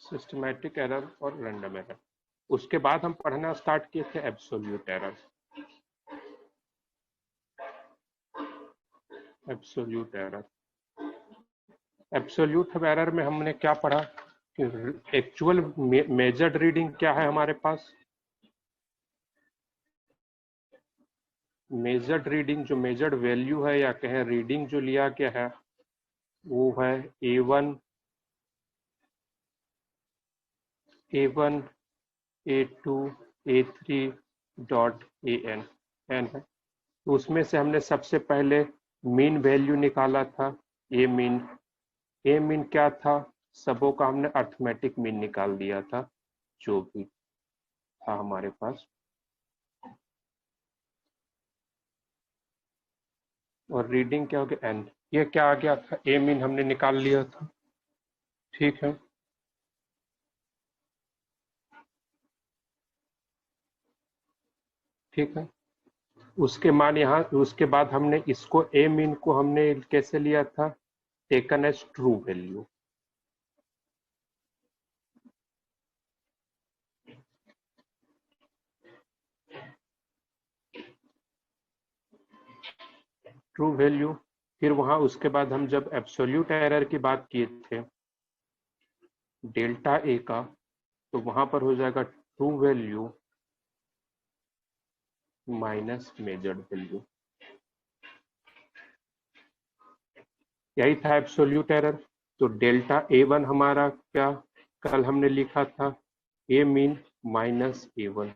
Systematic error और random error. उसके बाद हम पढ़ना स्टार्ट किए थे absolute error. Absolute error, absolute error में हमने क्या पढ़ा कि एक्चुअल मेजर्ड रीडिंग क्या है हमारे पास। मेजर्ड रीडिंग, जो मेजर्ड वैल्यू है या कहें रीडिंग जो लिया गया है वो है A1, A1, A2, A3 dot AN N है। तो उसमें से हमने सबसे पहले मीन वैल्यू निकाला था ए मीन। ए मीन क्या था, सबों का हमने अर्थमेटिक मीन निकाल दिया था जो भी था हमारे पास। और रीडिंग क्या हो गया एन, ये क्या आ गया था, ए मीन हमने निकाल लिया था। ठीक है, ठीक है। उसके मान यहाँ, उसके बाद हमने इसको ए मीन को हमने कैसे लिया था, taken as true value. True value. फिर वहां उसके बाद हम जब एब्सोल्यूट एरर की बात किए थे डेल्टा ए का, तो वहां पर हो जाएगा true value minus measured value. यही था एब्सोल्यूट एरर। तो डेल्टा A1 हमारा क्या कल हमने लिखा था, ए mean minus A1।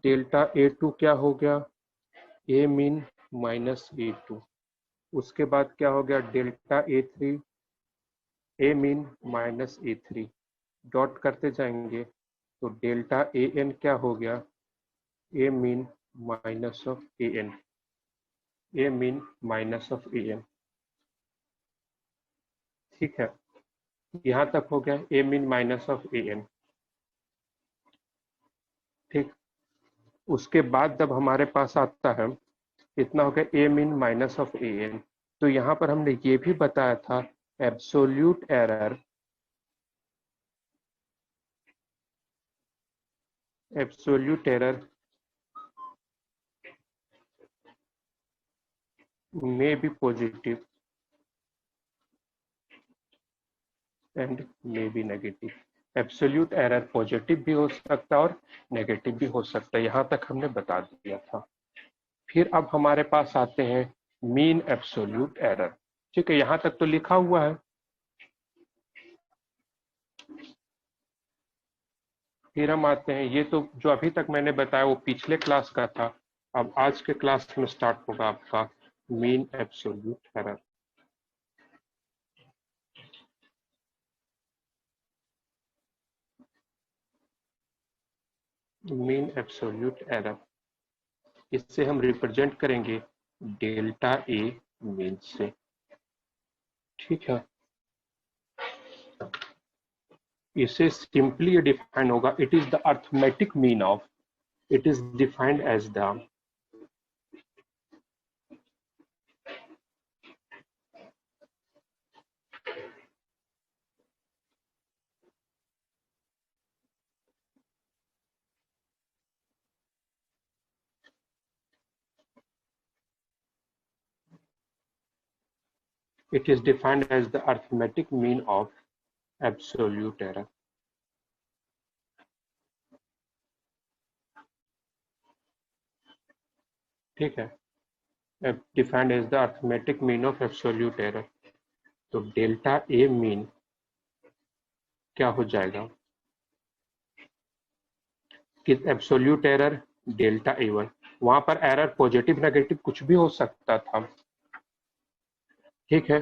Delta A2 क्या हो गया, ए मीन माइनस A2। उसके बाद क्या हो गया delta A3, a mean minus A3। Dot करते जाएंगे तो डेल्टा AN क्या हो गया, a mean minus of AN, a mean minus of AN। ठीक है, यहां तक हो गया a mean minus of AN। ठीक, उसके बाद जब हमारे पास आता है इतना हो गया a mean minus of AN। तो यहां पर हमने ये भी बताया था absolute error, absolute error may be positive and may be negative। Absolute error positive भी हो सकता है और नेगेटिव भी हो सकता है, यहां तक हमने बता दिया था। फिर अब हमारे पास आते हैं मीन एब्सोल्यूट एरर। ठीक है, यहां तक तो लिखा हुआ है। फिर हम आते हैं, ये तो जो अभी तक मैंने बताया वो पिछले क्लास का था। अब आज के क्लास में स्टार्ट होगा आपका mean absolute error. Mean absolute error, इससे हम रिप्रेजेंट करेंगे डेल्टा ए मीन से। ठीक है, इसे सिंपली डिफाइन होगा, it is the arithmetic mean of, it is defined as the it is defined as the arithmetic mean of absolute error। ठीक है, defined as the arithmetic mean of absolute error. तो delta ए mean क्या हो जाएगा कि absolute error delta A1, वहां पर error positive negative कुछ भी हो सकता था। ठीक है,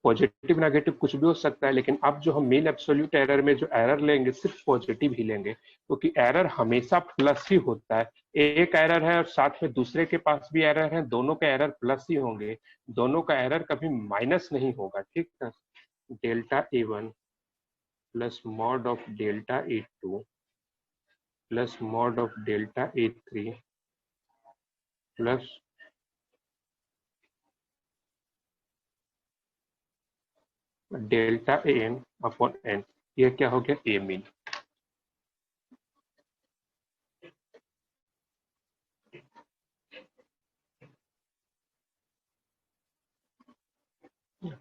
पॉजिटिव नेगेटिव कुछ भी हो सकता है, लेकिन अब जो हम मीन एब्सोल्यूट एरर में जो एरर लेंगे सिर्फ पॉजिटिव ही लेंगे, क्योंकि एरर हमेशा प्लस ही होता है। एक एरर है और साथ में दूसरे के पास भी एरर है, दोनों का एरर प्लस ही होंगे, दोनों का एरर कभी माइनस नहीं होगा। ठीक है, delta A1 plus mod of delta A2 plus mod of delta A3 plus delta AN upon N, ये क्या हो गया ए मीन।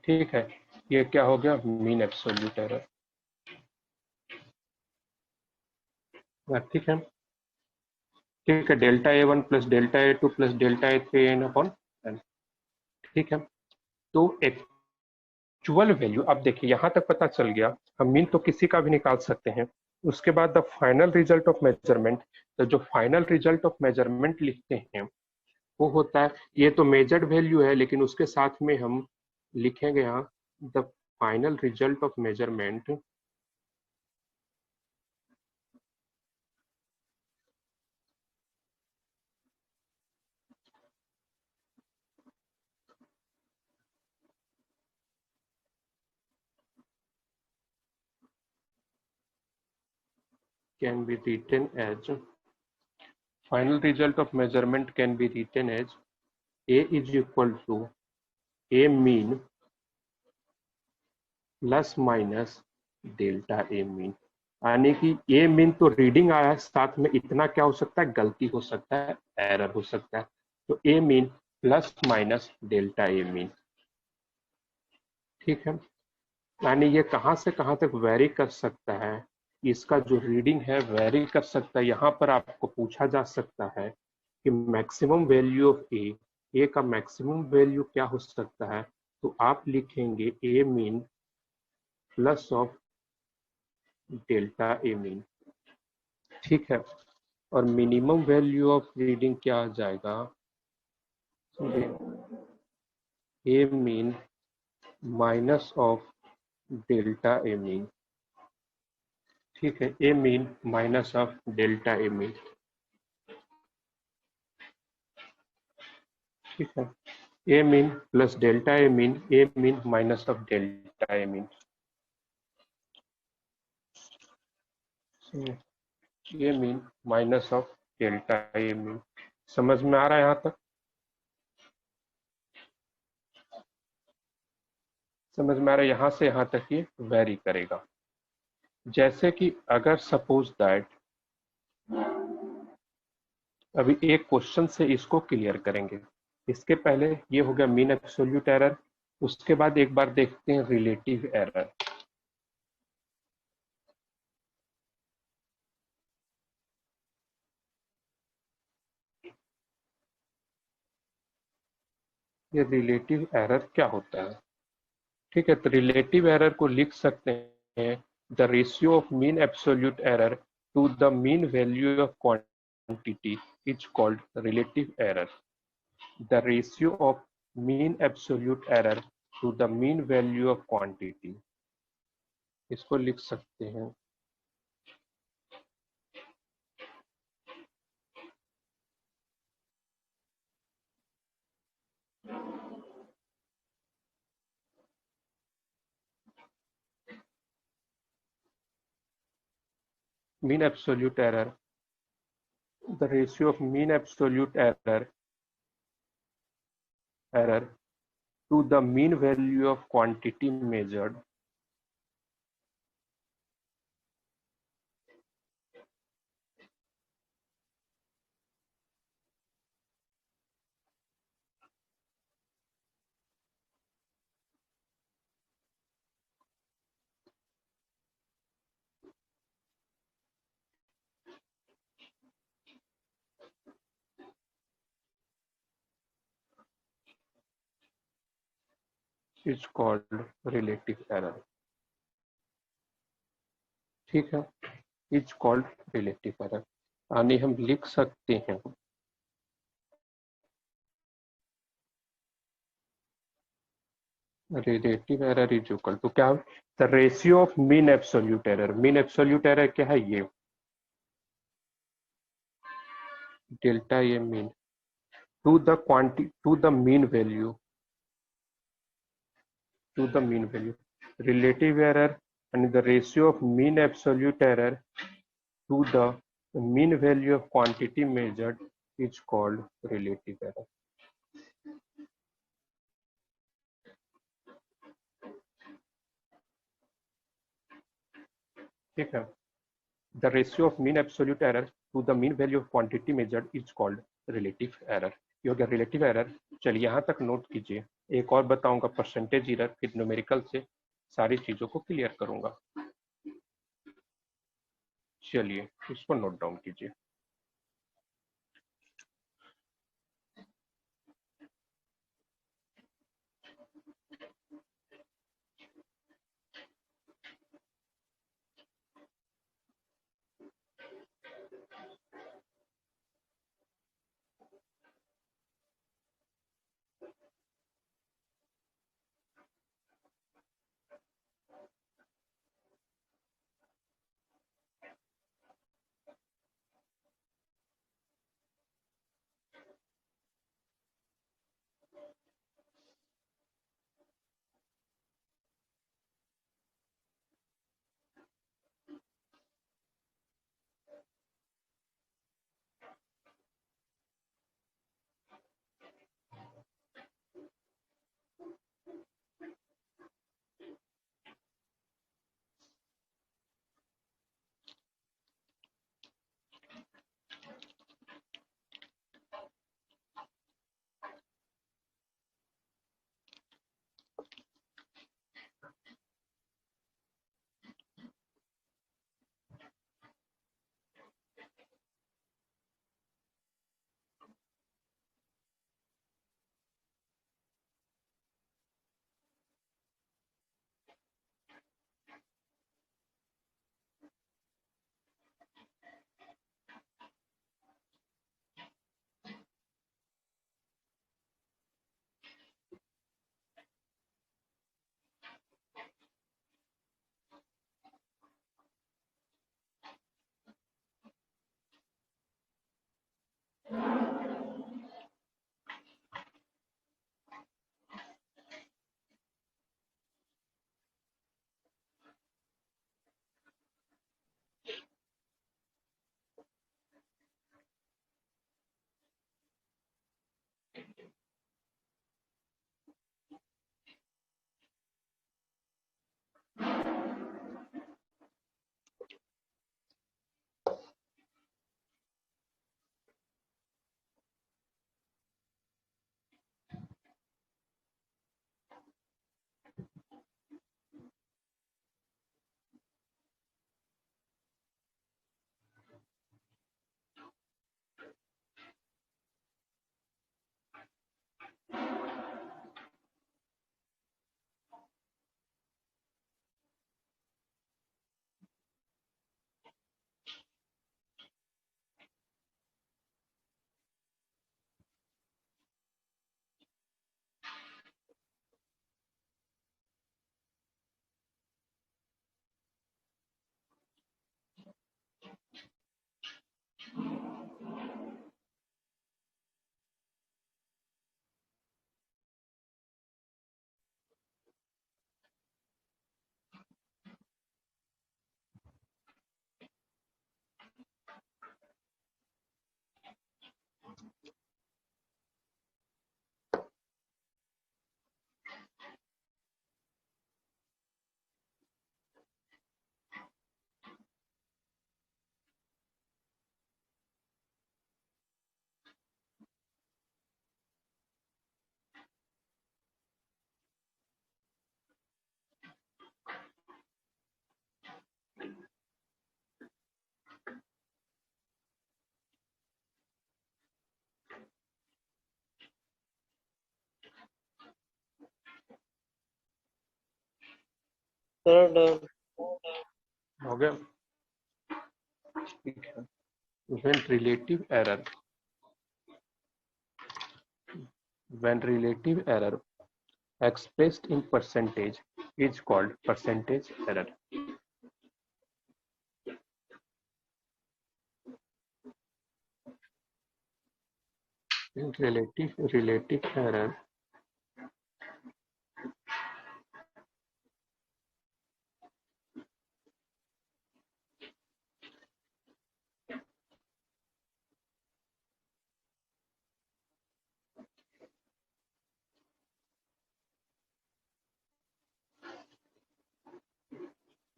ठीक है, ये क्या हो गया मीन एब्सोल्यूट एरर। ठीक है, ठीक है, delta A one plus delta A two plus delta A three N upon N. ठीक है, तो एक्चुअल वैल्यू अब देखिए यहां तक पता चल गया, हम मीन तो किसी का भी निकाल सकते हैं। उसके बाद the final result of measurement, तो जो फाइनल रिजल्ट ऑफ मेजरमेंट लिखते हैं वो होता है, ये तो मेजर्ड वैल्यू है लेकिन उसके साथ में हम लिखेंगे यहाँ the final result of measurement can be written as final result of measurement can be written as a is equal to a mean plus minus delta A mean. यानी कि ए मीन तो रीडिंग आया है, साथ में इतना क्या हो सकता है, गलती हो सकता है, एरर हो सकता है। तो ए mean plus minus delta A mean. ठीक है, यानी ये कहाँ से कहाँ तक वेरी कर सकता है, इसका जो रीडिंग है वेरी कर सकता है। यहाँ पर आपको पूछा जा सकता है कि मैक्सिमम वैल्यू ऑफ ए का मैक्सिमम वैल्यू क्या हो सकता है, तो आप लिखेंगे a mean plus of delta A mean. ठीक है, और मिनिमम वैल्यू ऑफ रीडिंग क्या आ जाएगा, a mean minus of delta A mean. ठीक है, a mean minus of delta A mean. ठीक है, a mean plus delta A mean, a mean minus of delta A mean. A mean minus of delta A mean. समझ में आ रहा है यहाँ तक? समझ में आ रहा है, यहाँ से यहाँ तक ये वेरी करेगा। जैसे कि अगर सपोज दैट, अभी एक क्वेश्चन से इसको क्लियर करेंगे। इसके पहले ये हो गया मीन एब्सोल्यूट एरर, उसके बाद एक बार देखते हैं रिलेटिव एरर। ये रिलेटिव एरर क्या होता है? ठीक है, तो रिलेटिव एरर को लिख सकते हैं the ratio of mean absolute error to the mean value of quantity is called relative error. The ratio of mean absolute error to the mean value of quantity, इसको लिख सकते हैं mean absolute error, the ratio of mean absolute error to the mean value of quantity measured is called relative error। ठीक है, is called relative error. यानी हम लिख सकते हैं relative error is equal to क्या, the ratio of mean absolute error. Mean absolute error क्या है, ये delta A mean to the quantity to the mean value, to the mean value, relative error and the ratio of mean absolute error to the mean value of quantity measured is called relative error। ठीक है। The ratio of mean absolute error to the mean value of quantity measured is called relative error. ये हो गया relative error. चलिए यहाँ तक note कीजिए। एक और बताऊंगा परसेंटेज एरर, फिर न्यूमेरिकल से सारी चीजों को क्लियर करूंगा। चलिए इसको नोट डाउन कीजिए। हो गया। ठीक है। When relative error expressed in percentage is called percentage error. Relative error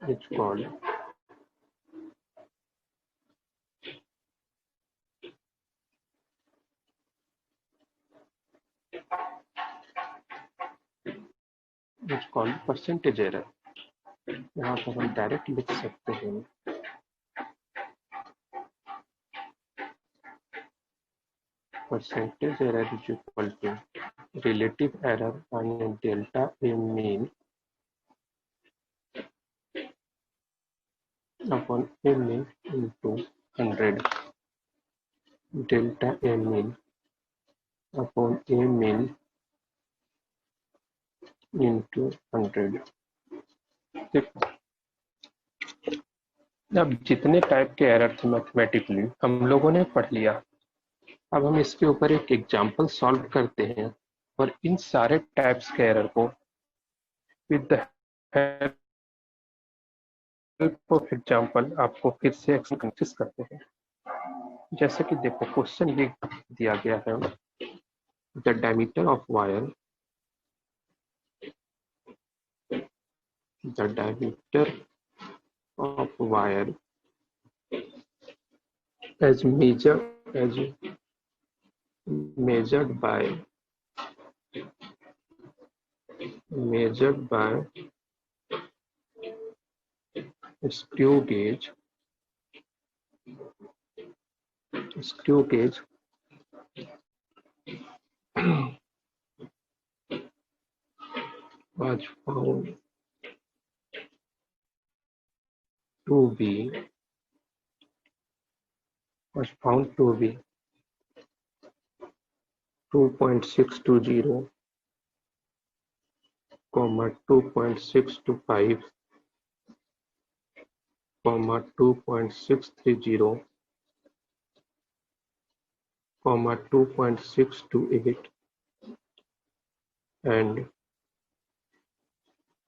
is called is called percentage error. यहाँ पर हम डायरेक्ट लिख सकते हैं percentage error is equal to relative error on delta A mean upon A mean into 100, delta A mean upon A mean into 100। अब जितने type के error थे मैथमेटिकली हम लोगों ने पढ़ लिया। अब हम इसके ऊपर एक एग्जाम्पल सॉल्व करते हैं और इन सारे टाइप्स के एरर को with the help of example आपको फिर से एक्सप्लेन करते हैं। जैसे कि देखो क्वेश्चन ये दिया गया है, the diameter of wire, the diameter of wire as measured by screw gauge was found to be 2.620, 2.625, 2.630, 2.628 and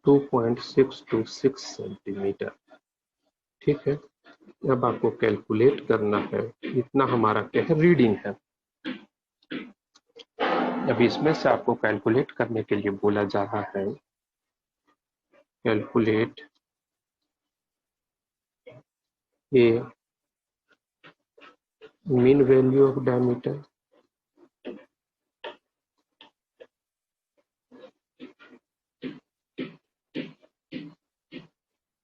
2.626 centimetre. ठीक है, अब आपको कैलकुलेट करना है, इतना हमारा क्या है, रीडिंग है। अब इसमें से आपको कैलकुलेट करने के लिए बोला जा रहा है, calculate A mean value of diameter,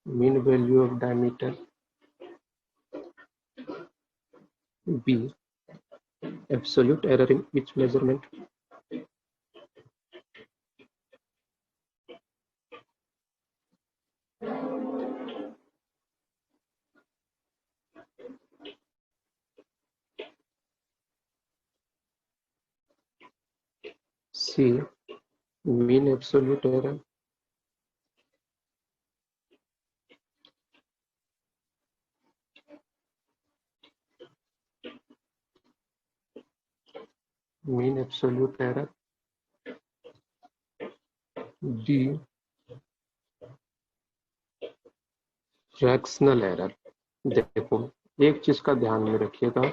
mean value of diameter, B absolute error in each measurement, C mean absolute error, mean absolute error, D fractional error. देखो एक चीज का ध्यान में रखिएगा,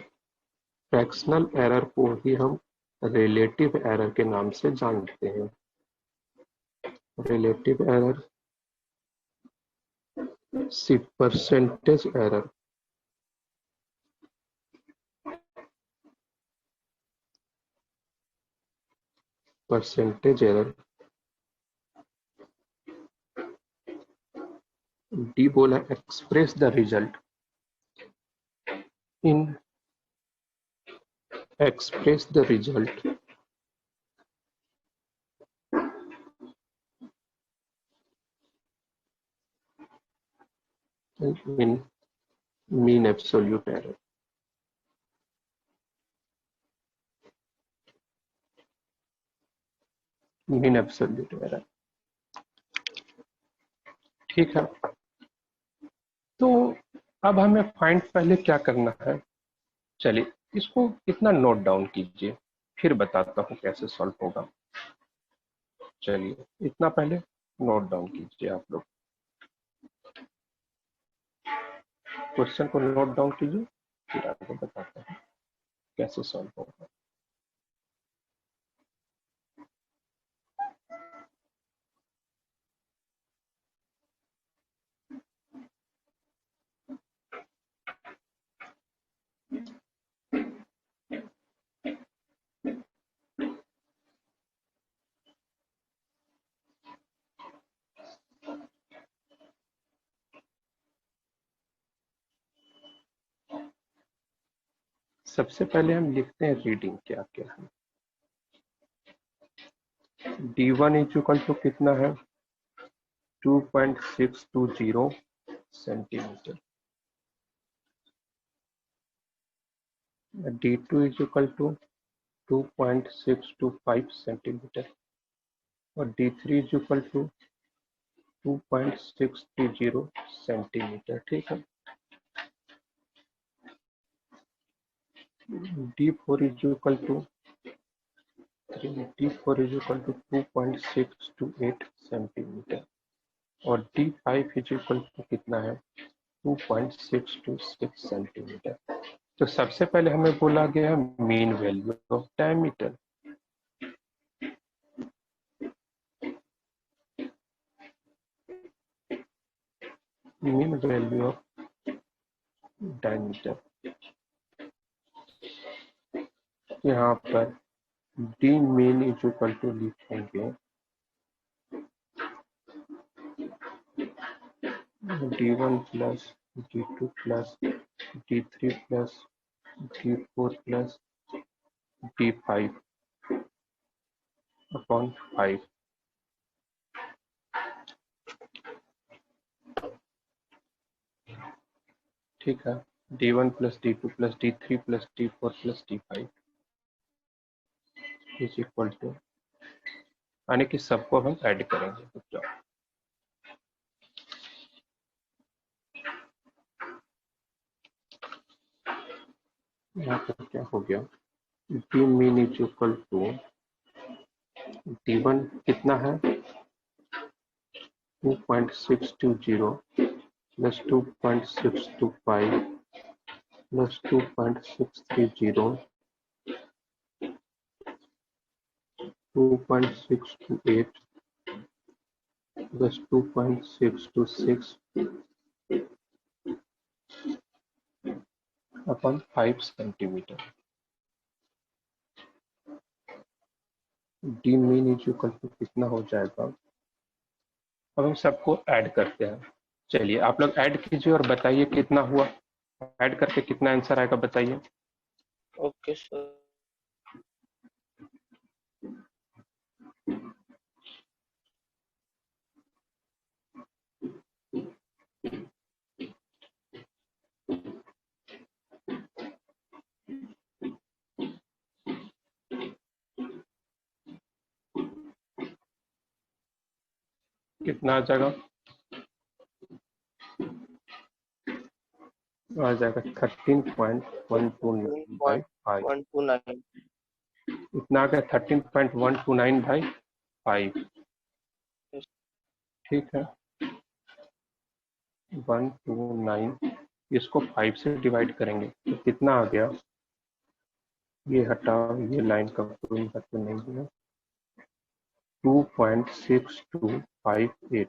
फ्रैक्शनल एरर को ही हम रिलेटिव एरर के नाम से जानते हैं। Relative error, c percentage error, percentage error, d बोला express the result in express the result in mean absolute error। Mean absolute error, ठीक है। तो अब हमें फाइंड पहले क्या करना है, चलिए इसको इतना नोट डाउन कीजिए, फिर बताता हूँ कैसे सॉल्व होगा। चलिए इतना पहले नोट डाउन कीजिए आप लोग, क्वेश्चन को नोट डाउन कीजिए, फिर आपको बताता हूँ कैसे सॉल्व होगा। सबसे पहले हम लिखते हैं रीडिंग क्या क्या है। D1 इज इक्वल टू कितना है 2.620 centimetre. D2 is equal to 2.625 centimetre और D3 is equal to 2.630 centimetre. ठीक है। D4 is equal to 2.628 centimetre और D5 इज इक्वल टू कितना है 2.626 सेंटीमीटर। तो सबसे पहले हमें बोला गया mean value of diameter. Mean value of diameter यहाँ पर D mean is equal to लिखेंगे D1 plus D2 plus D3 plus D4 plus D5 upon 5। ठीक है। D1 plus D2 plus D3 plus D4 plus D5 is equal to, यानी कि सबको हम add करेंगे। तो यहाँ पर क्या हो गया D mean is equal to D1 कितना है 2.620 plus 2.625 plus 2.630 2.628 plus 2.626 upon 5 centimetre. D mean is equal to कितना हो जाएगा। अब हम सबको ऐड करते हैं। चलिए आप लोग ऐड कीजिए और बताइए कितना हुआ। ऐड करके कितना आंसर आएगा बताइए। Okay sir. कितना आ जाएगा, आ जाएगा 13.129/5। इतना आ गया 13.129/5। ठीक है 129 इसको 5 से डिवाइड करेंगे तो कितना आ गया, ये हटाओ, ये लाइन का कोई मतलब नहीं है, 2.6258।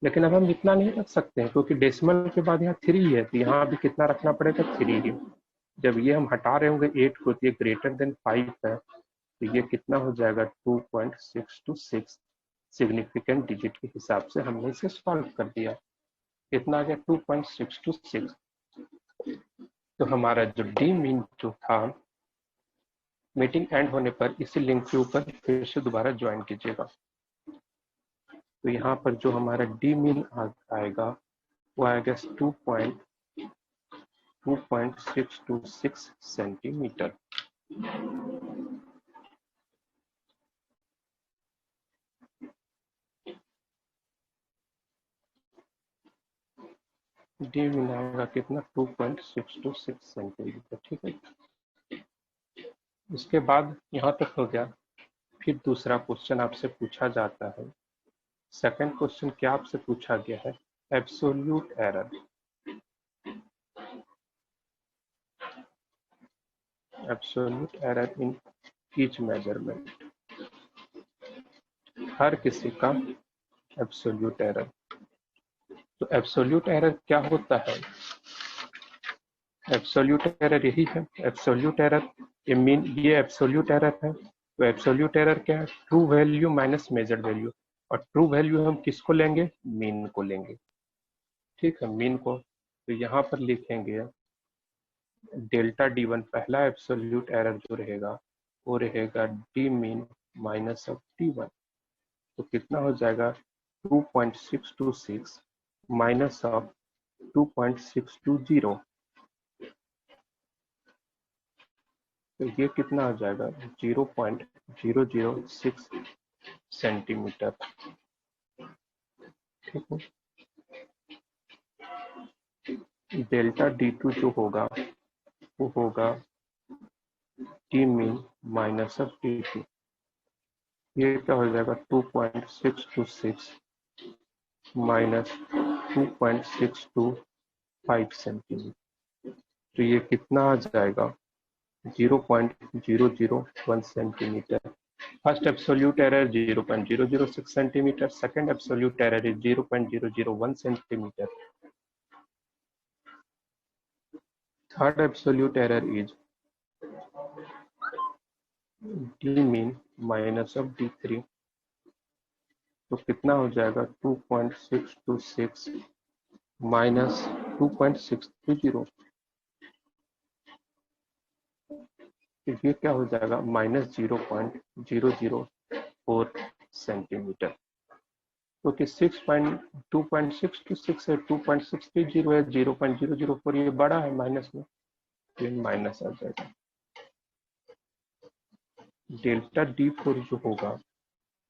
लेकिन अब हम इतना नहीं रख सकते हैं क्योंकि डेसिमल के बाद यहाँ 3 है, तो यहाँ भी कितना रखना पड़ेगा 3 ही। जब ये हम हटा रहे होंगे 8 को तो ये ग्रेटर देन 5 है, तो ये कितना हो जाएगा 2.626। सिग्निफिकेंट डिजिट के हिसाब से हमने इसे सॉल्व कर दिया। कितना आ गया 2.626। तो हमारा जो डी मीन जो था, मीटिंग एंड होने पर इसी लिंक के ऊपर फिर से दोबारा ज्वाइन कीजिएगा। तो यहाँ पर जो हमारा डी मीन आएगा वो आएगा 2.626 सेंटीमीटर। डी मीन आएगा कितना 2.626 सेंटीमीटर। ठीक है, इसके बाद यहाँ तक हो गया। फिर दूसरा क्वेश्चन आपसे पूछा जाता है। सेकंड क्वेश्चन क्या आपसे पूछा गया है, absolute error. Absolute error in each measurement, हर किसी का एब्सोल्यूट एरर। तो एब्सोल्यूट एरर क्या होता है, एब्सोल्यूट एरर यही है। एब्सोल्यूट एरर ये मीन, ये एब्सोल्यूट एरर है। तो एब्सोल्यूट एरर क्या है, true value minus measured value. और ट्रू वैल्यू हम किसको लेंगे, मीन को लेंगे। ठीक है, मीन को। तो यहाँ पर लिखेंगे डेल्टा D1 पहला एब्सोल्यूट एरर जो रहेगा वो रहेगा D mean minus of D1। तो कितना हो जाएगा 2.626 माइनस ऑफ 2.620। तो ये कितना हो जाएगा 0.006 सेंटीमीटर। ठीक है। डेल्टा D2 जो होगा वो होगा D mean minus of D2। ये क्या हो जाएगा 2.626 माइनस 2.625 सेंटीमीटर। तो ये कितना आ जाएगा 0.001 centimetre. First absolute error 0.006 centimetre, second absolute error is 0.001 centimetre, third absolute error is D mean minus of D3। तो कितना हो जाएगा 2.626 माइनस 2.620। तो ये क्या हो जाएगा माइनस 0.004 सेंटीमीटर। क्योंकि 2.626 है, 2.630 है, 0.004 ये बड़ा है माइनस में, ये माइनस आ जाएगा। डेल्टा D4 जो होगा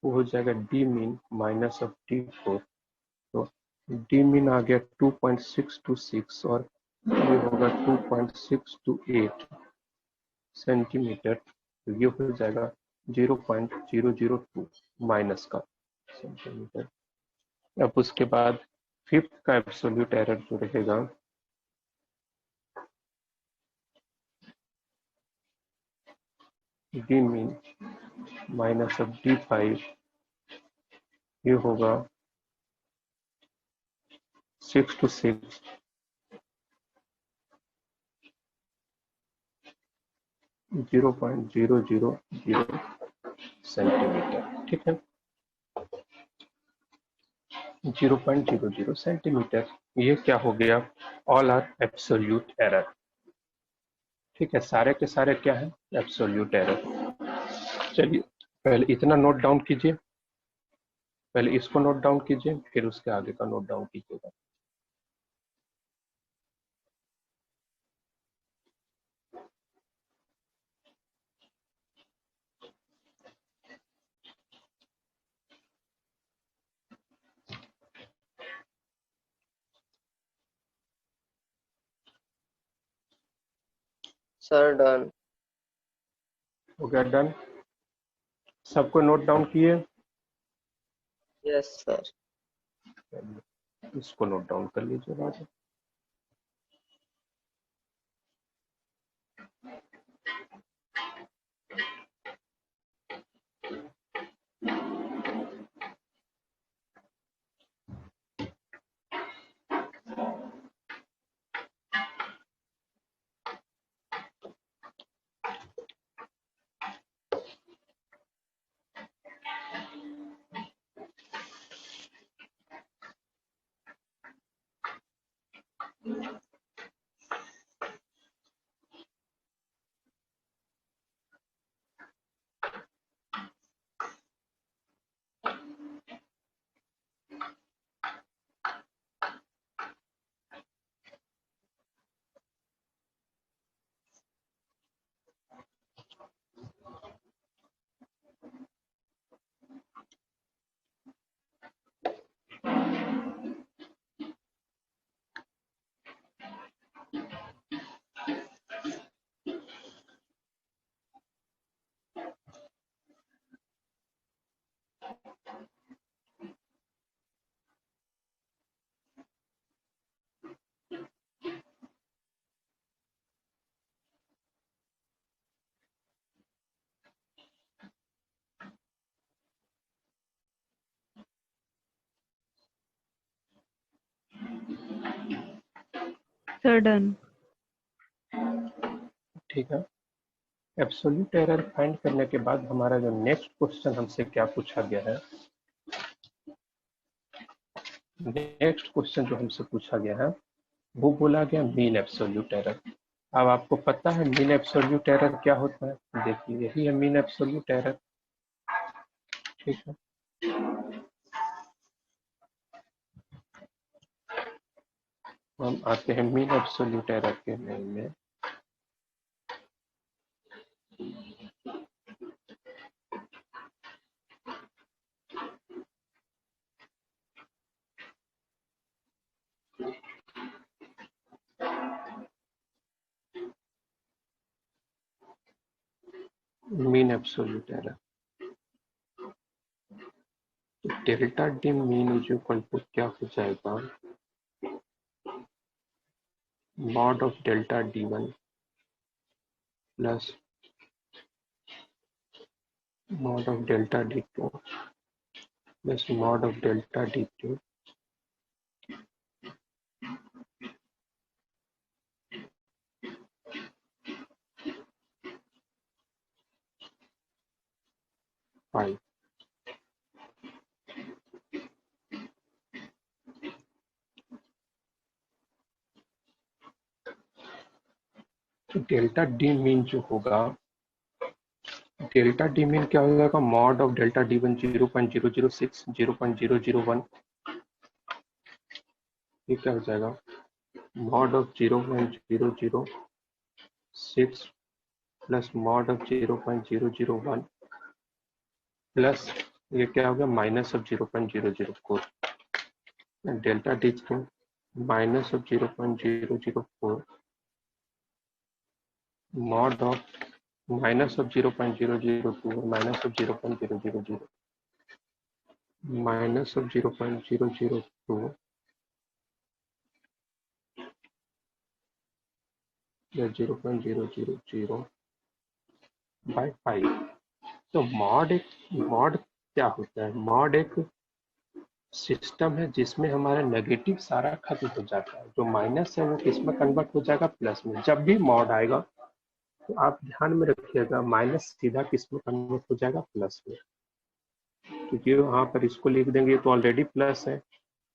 वो हो जाएगा D mean minus of D4। तो डी मीन आ गया 2.626 और ये होगा 2.628 सेंटीमीटर। तो ये हो जाएगा 0.002 माइनस का सेंटीमीटर। अब उसके बाद फिफ्थ का एब्सोल्यूट एरर जो रहेगा D mean minus of D5, ये होगा 6 to 6 0.000 सेंटीमीटर। ठीक है, 0.00 सेंटीमीटर। ये क्या हो गया ऑल आर एब्सोल्यूट एरर। ठीक है, सारे के सारे क्या है एब्सोल्यूट एरर। चलिए पहले इतना नोट डाउन कीजिए, पहले इसको नोट डाउन कीजिए, फिर उसके आगे का नोट डाउन कीजिएगा। Sir done. हो गया डन? सबको नोट डाउन किए? Yes sir. इसको नोट डाउन कर लीजिए बाद। Sir done. ठीक है, एब्सोल्यूट एरर फाइंड करने के बाद हमारा जो नेक्स्ट क्वेश्चन हमसे क्या पूछा गया है, नेक्स्ट क्वेश्चन जो हमसे पूछा गया है वो बोला गया मीन एब्सोल्यूट एरर। अब आपको पता है मीन एब्सोल्यूट एरर क्या होता है? देखिए यही है मीन एब्सोल्यूट एरर। ठीक है, हम आते हैं मीन एब्सोल्यूट एरर के मेन में। मीन एब्सोल्यूट एरर, तो delta D mean is equal to क्या हो जाएगा? Mod of delta D one plus mod of delta D two plus mod of delta D two five. तो डेल्टा डी मीन जो होगा, डेल्टा डी मीन क्या हो जाएगा? Mod of delta D one 0.006 0.001, ये क्या हो जाएगा? Mod of 0.006 plus mod of 0.001 plus ये क्या हो गया? Minus of 0.004। Delta D minus of 0.004 mod of minus of 0.002 minus of 0.000 minus of 0.002 या 0.000 बाय 5। तो मॉड क्या होता है? मॉड एक सिस्टम है जिसमें हमारा नेगेटिव सारा खत्म हो जाता है, जो माइनस है वो किसमें कन्वर्ट हो जाएगा? प्लस में। जब भी मॉड आएगा तो आप ध्यान में रखिएगा, माइनस सीधा किसमें कन्वर्ट हो जाएगा? प्लस में। क्योंकि वहां पर इसको लिख देंगे तो ऑलरेडी प्लस है,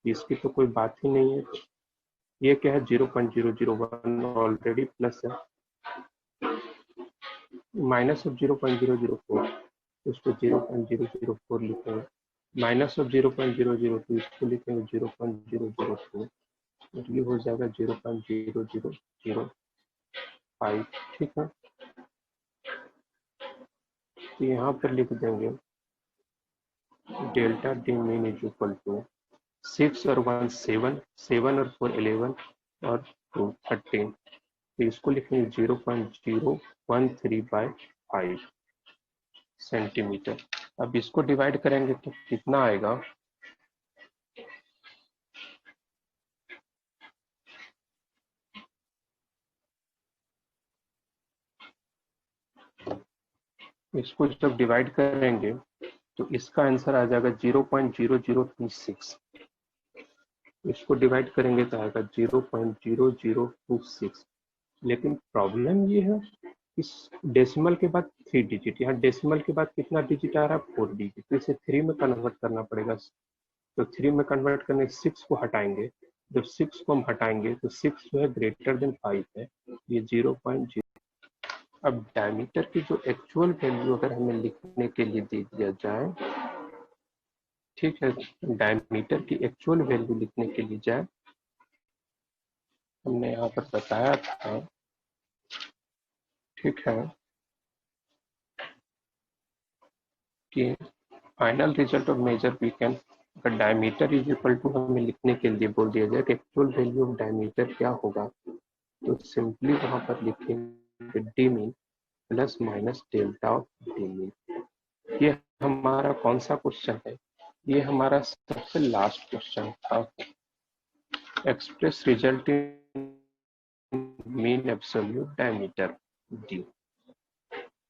इसकी तो कोई बात ही नहीं है। ये क्या है? 0.001 ऑलरेडी प्लस है, माइनस ऑफ 0.004 उसको 0.004 लिखेंगे, माइनस ऑफ 0.002 इसको लिखेंगे 0.002, ये हो जाएगा 0.0005। ठीक है, तो यहाँ पर लिख देंगे delta D mean is equal to 6 और 1 7, 7 और 4 11 और 2 13, तो इसको लिखेंगे 0.013/5 सेंटीमीटर। अब इसको डिवाइड करेंगे तो कितना आएगा? इसको जब डिवाइड करेंगे तो इसका आंसर आ जाएगा 0.0026। इसको डिवाइड करेंगे तो आएगा 0.0026। लेकिन प्रॉब्लम ये है इस डेसिमल के बाद 3 डिजिट, यहाँ डेसिमल के बाद कितना डिजिट आ रहा है? 4 डिजिट, तो इसे 3 में कन्वर्ट करना पड़ेगा। तो 3 में कन्वर्ट करने 6 को हटाएंगे, जब 6 को हम हटाएंगे तो 6 जो है ग्रेटर देन 5 है, ये 0.0। अब डायमीटर की जो एक्चुअल वैल्यू अगर हमें लिखने के लिए दे दिया जाए, ठीक है, डायमीटर की एक्चुअल वैल्यू लिखने के लिए जाए, हमने यहाँ पर बताया था, ठीक है, कि final result of measure we can, अगर डायमीटर इज इक्वल टू हमें लिखने के लिए बोल दिया जाए कि एक्चुअल वैल्यू ऑफ डायमीटर क्या होगा, तो सिंपली वहां पर लिखेंगे D mean plus minus delta of D mean. ये हमारा कौन सा क्वेश्चन है? ये हमारा सबसे लास्ट क्वेश्चन था, express result in mean absolute diameter D.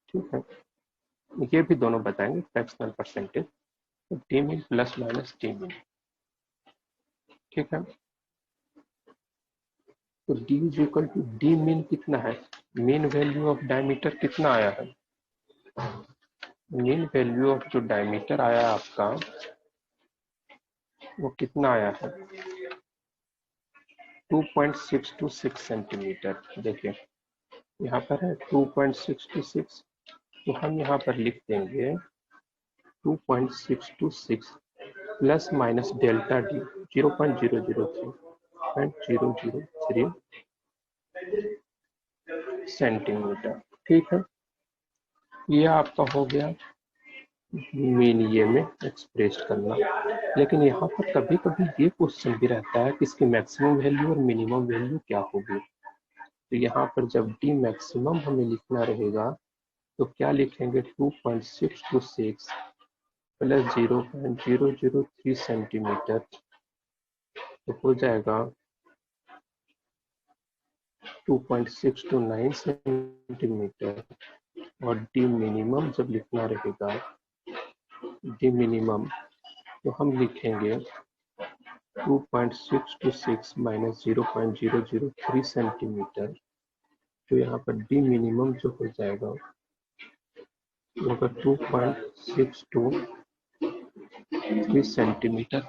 ठीक है, ये भी दोनों बताएंगे फ्रैक्शनल परसेंटेज, तो D mean plus minus D mean. ठीक है, तो D is equal to D mean कितना है? मीन वैल्यू ऑफ डायमीटर कितना आया है? मीन वैल्यू ऑफ जो डायमीटर आया आपका वो कितना आया है? 2.626 सेंटीमीटर। देखिए यहाँ पर है 2.626, तो हम यहाँ पर लिख देंगे 2.626 plus minus delta D 0.003 centimetre. ठीक है, ये आपका हो गया मीन ये में एक्सप्रेस करना। लेकिन यहाँ पर कभी कभी ये क्वेश्चन भी रहता है कि इसकी मैक्सिमम वैल्यू और मिनिमम वैल्यू क्या होगी। तो यहाँ पर जब डी मैक्सिमम हमें लिखना रहेगा तो क्या लिखेंगे 2.626 प्लस 0.003 सेंटीमीटर, तो हो जाएगा 2.629 सेंटीमीटर। और डी मिनिमम जब लिखना रहेगा, डी मिनिमम तो हम लिखेंगे 2.626 माइनस 0.003 सेंटीमीटर। तो यहाँ पर डी मिनिमम जो हो जाएगा होगा 2.623 सेंटीमीटर।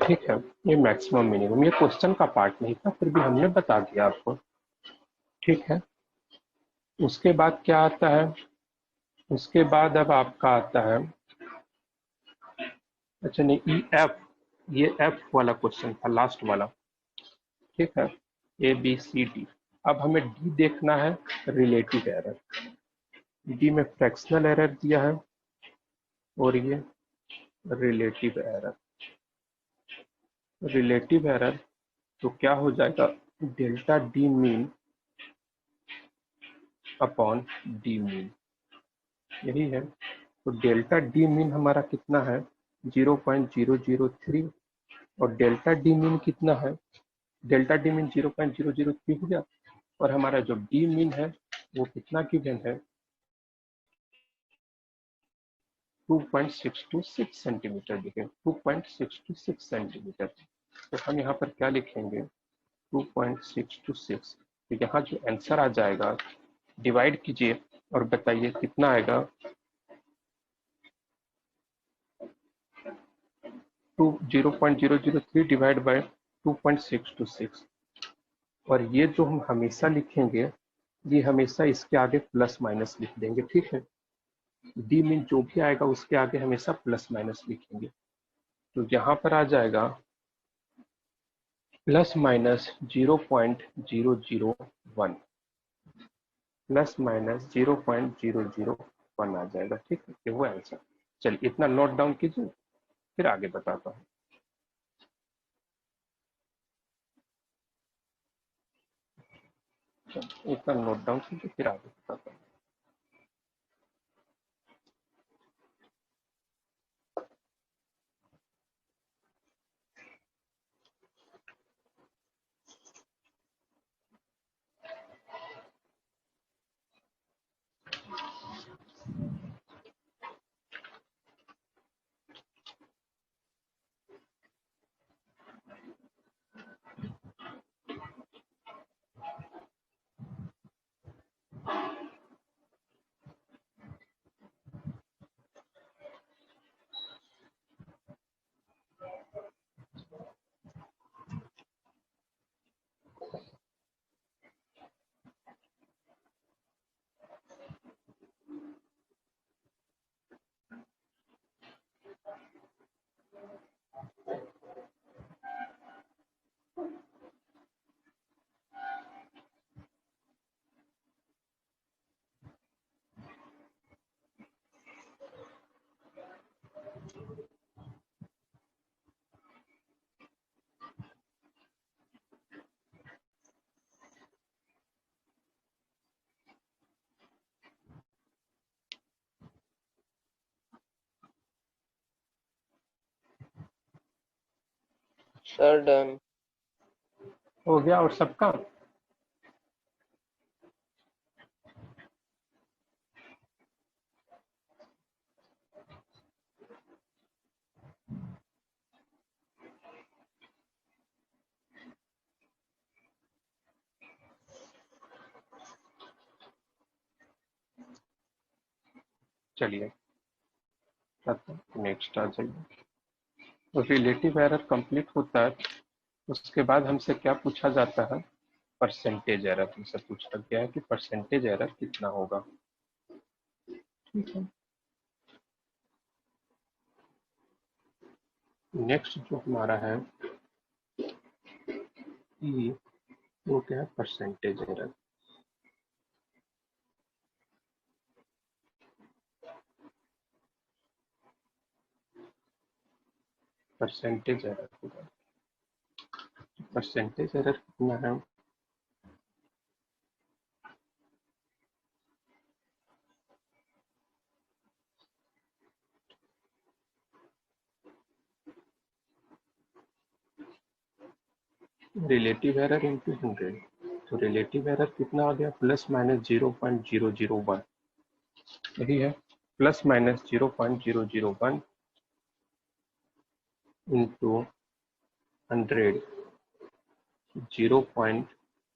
ठीक है, ये मैक्सिमम मिनिमम, ये क्वेश्चन का पार्ट नहीं था, फिर भी हमने बता दिया आपको। ठीक है, उसके बाद क्या आता है, उसके बाद अब आपका आता है, अच्छा नहीं, ई एफ, ये एफ वाला क्वेश्चन था लास्ट वाला। ठीक है, ए बी सी डी। अब हमें डी देखना है, रिलेटिव एरर। डी में फ्रैक्शनल एरर दिया है और ये रिलेटिव एरर। रिलेटिव एरर तो क्या हो जाएगा, delta D mean upon D mean, यही है। तो डेल्टा डी मीन हमारा कितना है 0.003, और डेल्टा डी मीन कितना है, डेल्टा डी मीन 0.003 हो गया, और हमारा जो डी मीन है वो कितना गिवन है 2.626 सेंटीमीटर दिखे, 2.626 सेंटीमीटर। तो हम यहाँ पर क्या लिखेंगे 2.626। तो यहाँ जो आंसर आ जाएगा डिवाइड कीजिए और बताइए कितना आएगा, 0.003 डिवाइड बाय 2.626। और ये जो हम हमेशा लिखेंगे, ये हमेशा इसके आगे प्लस माइनस लिख देंगे। ठीक है, डी मीन जो भी आएगा उसके आगे हमेशा प्लस माइनस लिखेंगे। तो यहाँ पर आ जाएगा प्लस माइनस 0.001, प्लस माइनस 0.001 आ जाएगा। ठीक है, ये वो आंसर। चलिए इतना नोट डाउन कीजिए, फिर आगे बताता हूँ। इतना नोट डाउन कीजिए, फिर आगे बताता हूँ। Sir done. हो गया और सबका। चलिए नेक्स्ट आ जाइए। रिलेटिव एरर कंप्लीट होता है, उसके बाद हमसे क्या पूछा जाता है, परसेंटेज एरर हमसे पूछा गया है कि परसेंटेज एरर कितना होगा। ठीक है, नेक्स्ट जो हमारा है ई, वो क्या है, परसेंटेज एरर। परसेंटेज एरर होगा, परसेंटेज एरर कितना है, रिलेटिव एरर इंटू 100। तो रिलेटिव एरर कितना आ गया, प्लस माइनस 0.001, यही है, plus minus 0.001 into 100, 0 point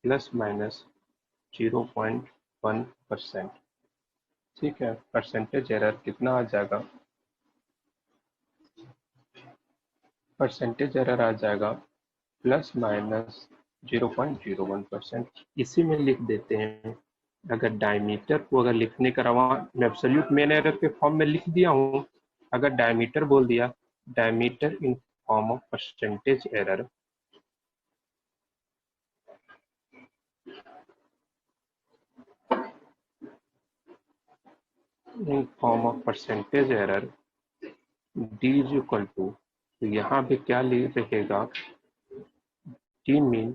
plus minus 0.1%। ठीक है, परसेंटेज एरर कितना आ जाएगा, परसेंटेज एरर आ जाएगा प्लस माइनस 0.01%। इसी में लिख देते हैं, अगर डायमीटर को अगर लिखने का रवा, मैं एब्सोल्यूट मेन एरर के फॉर्म में लिख दिया हूँ, अगर डायमीटर बोल दिया, diameter in form of percentage error, in form of percentage error D is equal to, तो यहाँ भी क्या रहेगा, D mean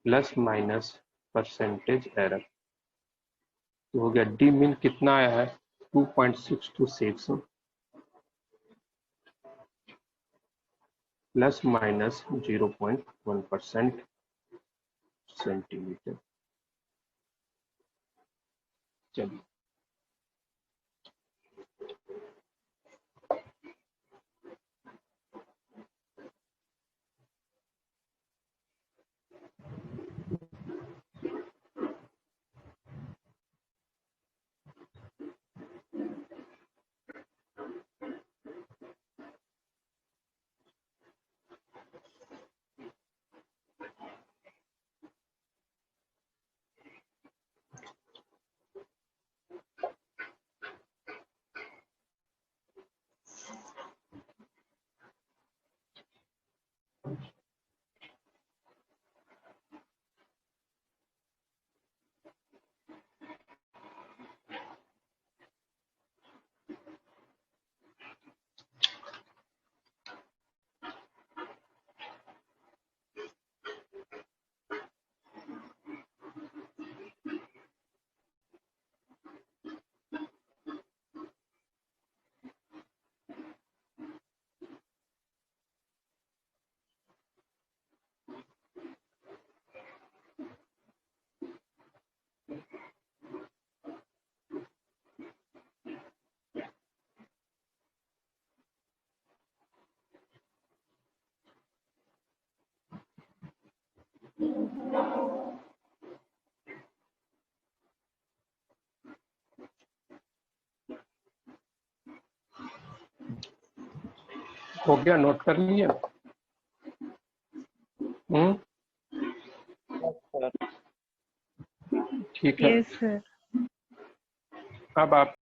plus minus percentage error. तो हो गया, डी मीन कितना आया है, 2.626 प्लस माइनस 0.1% सेंटीमीटर। चलिए, हो गया, नोट कर लिए। Sir. ठीक है, Yes, sir. अब आप